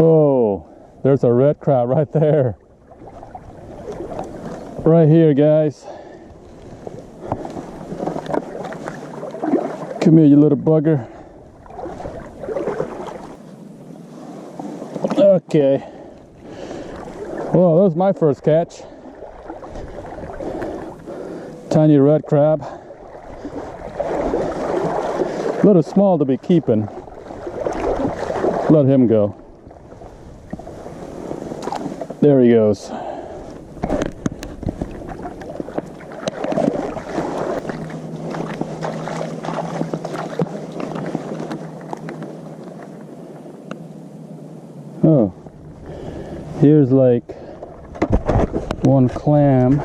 Oh, there's a red crab right there. Right here, guys. Come here, you little bugger. Okay. Well, that was my first catch. Tiny red crab. A little small to be keeping. Let him go. There he goes. Oh, here's like one clam.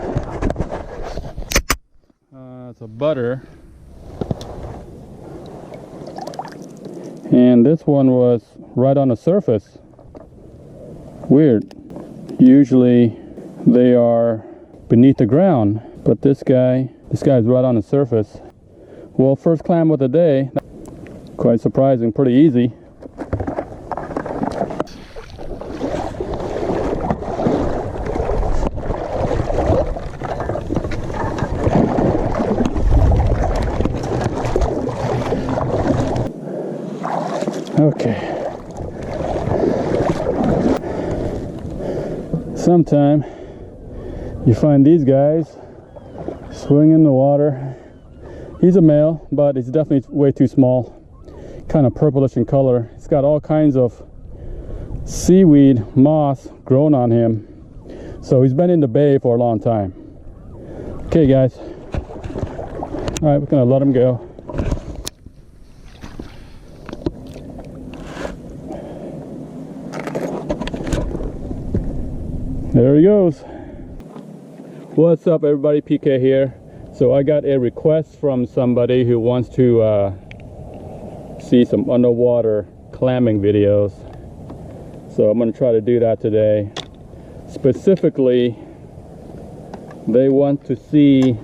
It's a butter. And this one was right on the surface. Weird. Usually they are beneath the ground, but this guy's right on the surface. Well, first clam of the day. Quite surprising, pretty easy. Okay. Sometime you find these guys swinging in the water. He's a male, but he's definitely way too small. Kind of purplish in color. He's got all kinds of seaweed moss growing on him. So he's been in the bay for a long time. Okay, guys. All right, we're gonna let him go. There he goes. What's up, everybody? PK here. So I got a request from somebody who wants to see some underwater clamming videos. So I'm going to try to do that today. Specifically, they want to see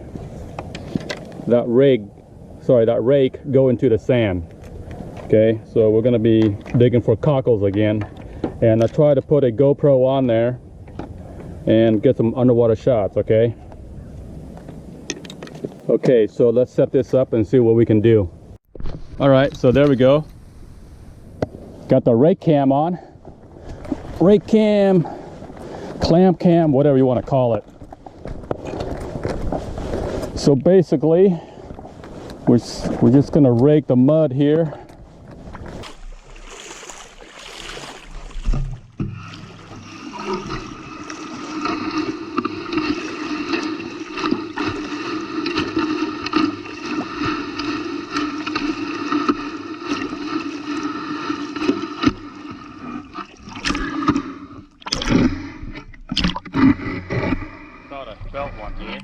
that rake go into the sand. Okay, so we're going to be digging for cockles again. And I try to put a GoPro on there and get some underwater shots, okay? Okay, so let's set this up and see what we can do. All right, so there we go. Got the rake cam on. Rake cam, clam cam, whatever you want to call it. So basically, we're just gonna rake the mud here. Felt one here.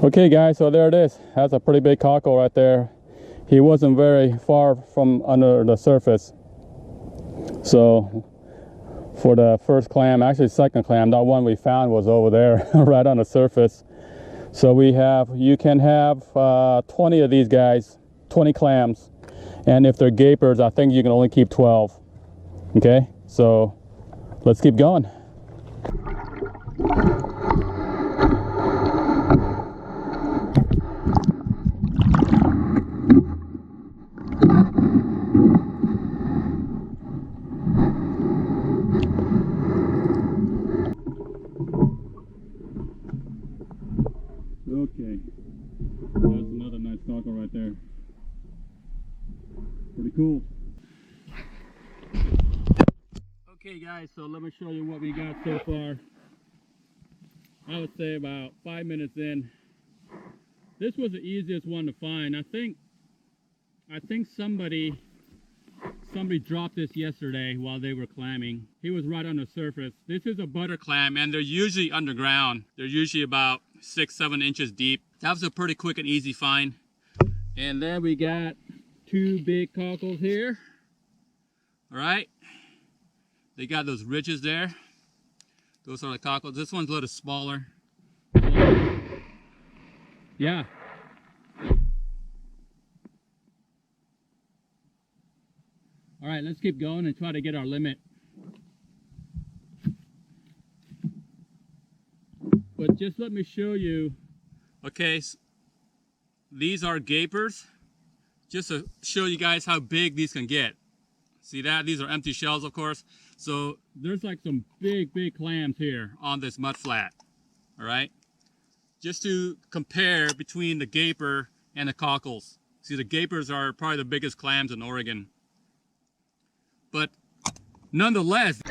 Okay guys, so there it is. That's a pretty big cockle right there. He wasn't very far from under the surface. So for the first clam, actually second clam, that one we found was over there right on the surface. So you can have 20 of these guys, 20 clams, and if they're gapers, I think you can only keep 12. Okay, so let's keep going. Okay, that's another nice cockle right there. Pretty cool. Okay guys, so let me show you what we got so far. I would say about 5 minutes in. This was the easiest one to find. I think somebody dropped this yesterday while they were clamming. He was right on the surface. This is a butter clam, and they're usually underground. They're usually about 6-7 inches deep. That was a pretty quick and easy find. And then we got 2 big cockles here. All right, they got those ridges there. Those are the cockles. This one's a little smaller. Yeah. All right, let's keep going and try to get our limit. But just let me show you. Okay, so these are gapers. Just to show you guys how big these can get. See that? These are empty shells, of course. So there's like some big clams here on this mud flat. All right. Just to compare between the gaper and the cockles. See, the gapers are probably the biggest clams in Oregon. But nonetheless,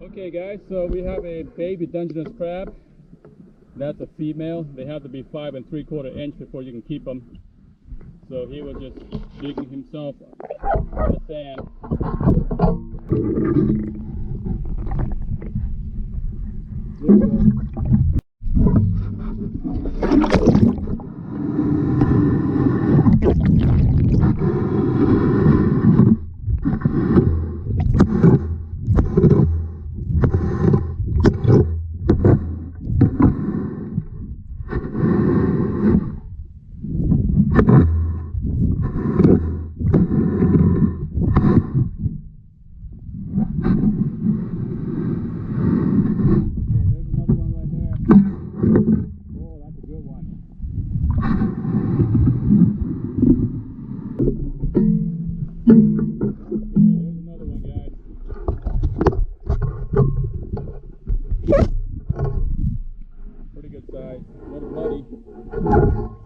okay guys, so we have a baby Dungeness crab. That's a female. They have to be 5 3/4 inch before you can keep them. So he was just digging himself in the sand. There we go.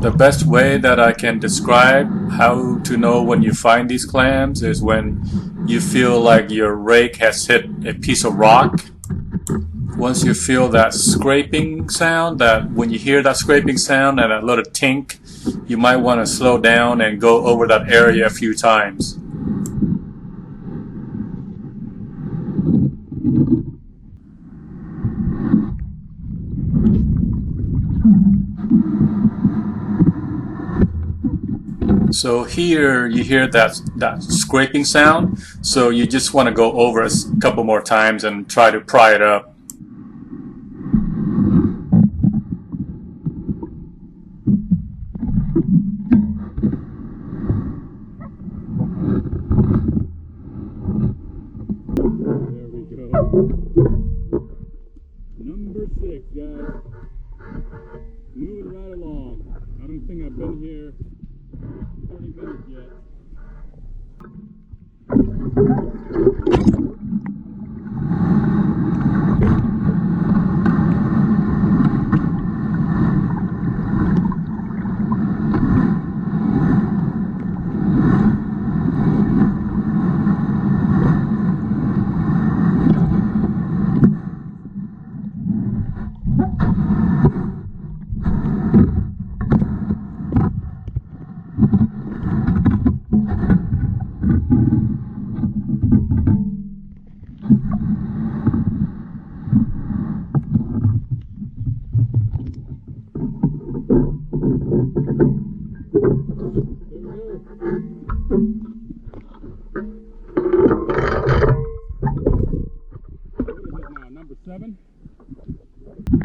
The best way that I can describe how to know when you find these clams is when you feel like your rake has hit a piece of rock. Once you feel that scraping sound, that when you hear that scraping sound and a little tink, you might want to slow down and go over that area a few times. So here you hear that scraping sound, so you just want to go over a couple more times and try to pry it up. There we go. Number 6, guys. Moving right along. I don't think I've been here 30 minutes yet.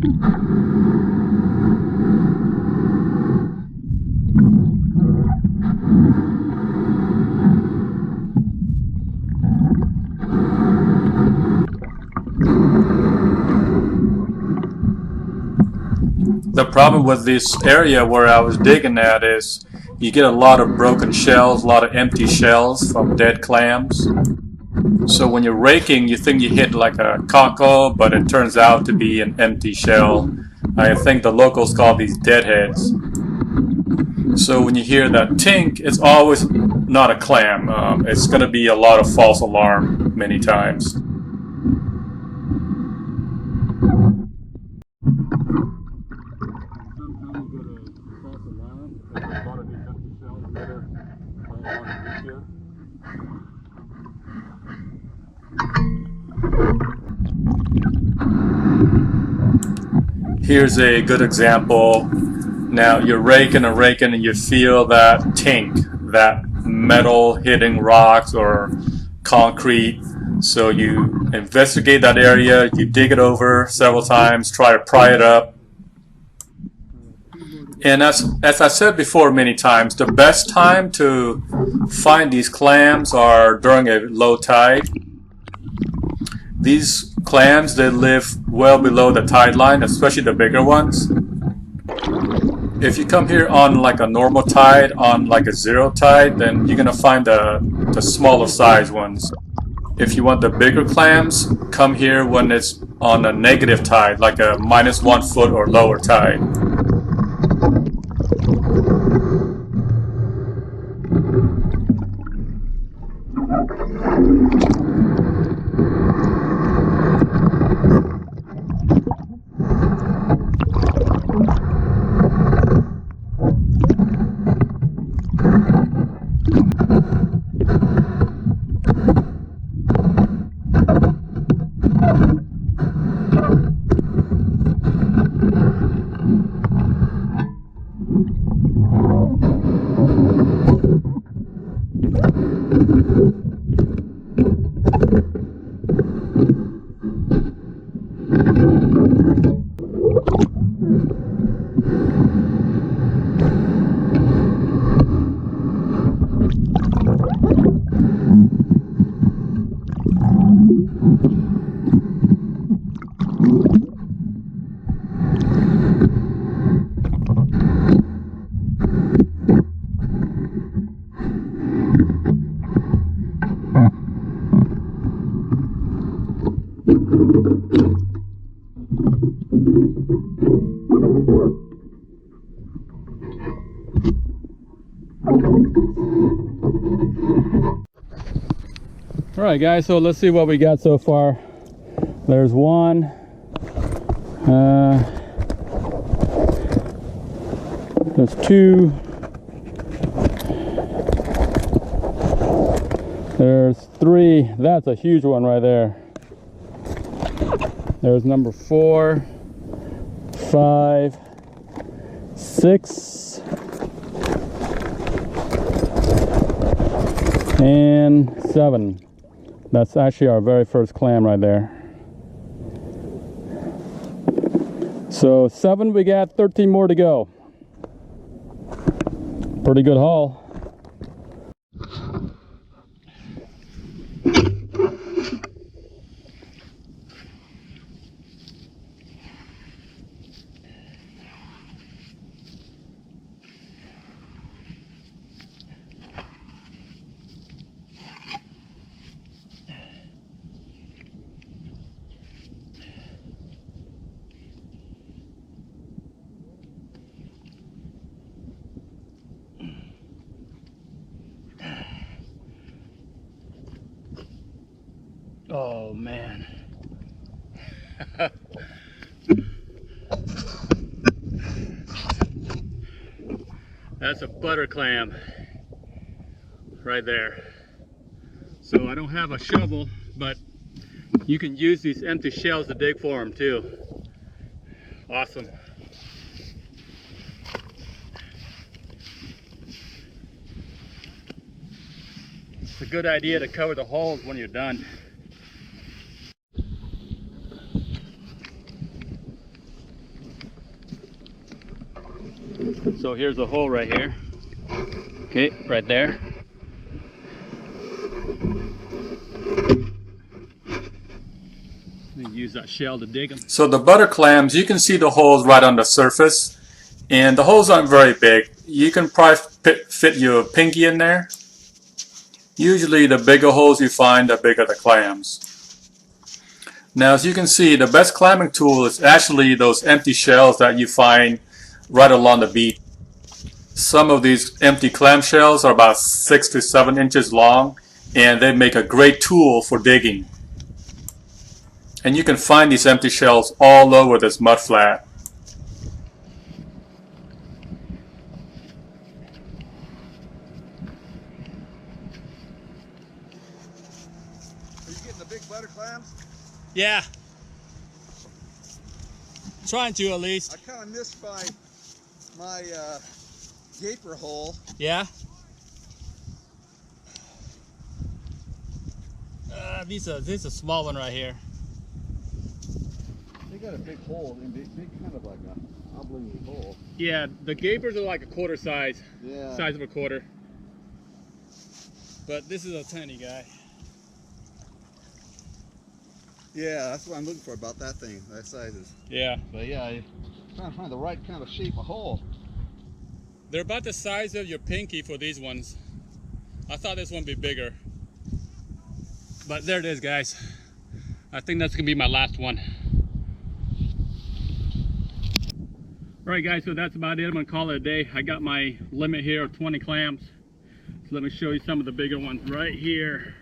The problem with this area where I was digging at is you get a lot of broken shells, a lot of empty shells from dead clams. So when you're raking, you think you hit like a cockle, but it turns out to be an empty shell. I think the locals call these deadheads. So when you hear that tink, it's always not a clam. It's going to be a lot of false alarm many times. Here's a good example. Now you're raking and you feel that tink, that metal hitting rocks or concrete. So you investigate that area, you dig it over several times, try to pry it up. And as I said before many times, the best time to find these clams are during a low tide. These clams, they live well below the tide line, especially the bigger ones. If you come here on like a normal tide, on like a zero tide, then you're gonna find the smaller size ones. If you want the bigger clams, come here when it's on a negative tide, like a -1 foot or lower tide. Alright guys, so let's see what we got so far. There's one. There's two. There's three. That's a huge one right there. There's number 4, 5, 6, and 7. That's actually our very first clam right there. So 7 we got, 13 more to go. Pretty good haul. Oh man. That's a butter clam right there. So I don't have a shovel, but you can use these empty shells to dig for them too. Awesome. It's a good idea to cover the holes when you're done. So here's a hole right here. Okay, right there. Use that shell to dig them. So the butter clams, you can see the holes right on the surface, and the holes aren't very big. You can probably fit your pinky in there. Usually the bigger holes you find, the bigger the clams. Now as you can see, the best clamming tool is actually those empty shells that you find right along the beach. Some of these empty clam shells are about 6 to 7 inches long, and they make a great tool for digging. And you can find these empty shells all over this mud flat. Are you getting the big butter clams? Yeah. Trying to at least. I kind of missed my gaper hole. Yeah. This is a small one right here. They got a big hole, and big kind of like a oblong hole. Yeah, the gapers are like a quarter size. Yeah. Size of a quarter. But this is a tiny guy. Yeah, that's what I'm looking for about that thing, that sizes. Yeah. But yeah, I'm trying to find the right kind of shape of hole. They're about the size of your pinky for these ones. I thought this one would be bigger. But there it is, guys. I think that's gonna be my last one. Alright guys, so that's about it. I'm gonna call it a day. I got my limit here of 20 clams. So let me show you some of the bigger ones right here.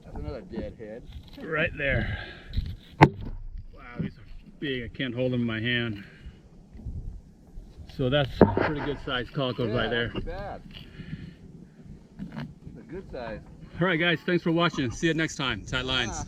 That's another dead head. Right there. Wow, these are big. I can't hold them in my hand. So that's pretty good sized calicos right there. Not bad. It's a good size. Alright guys, thanks for watching. See you next time. Tight lines.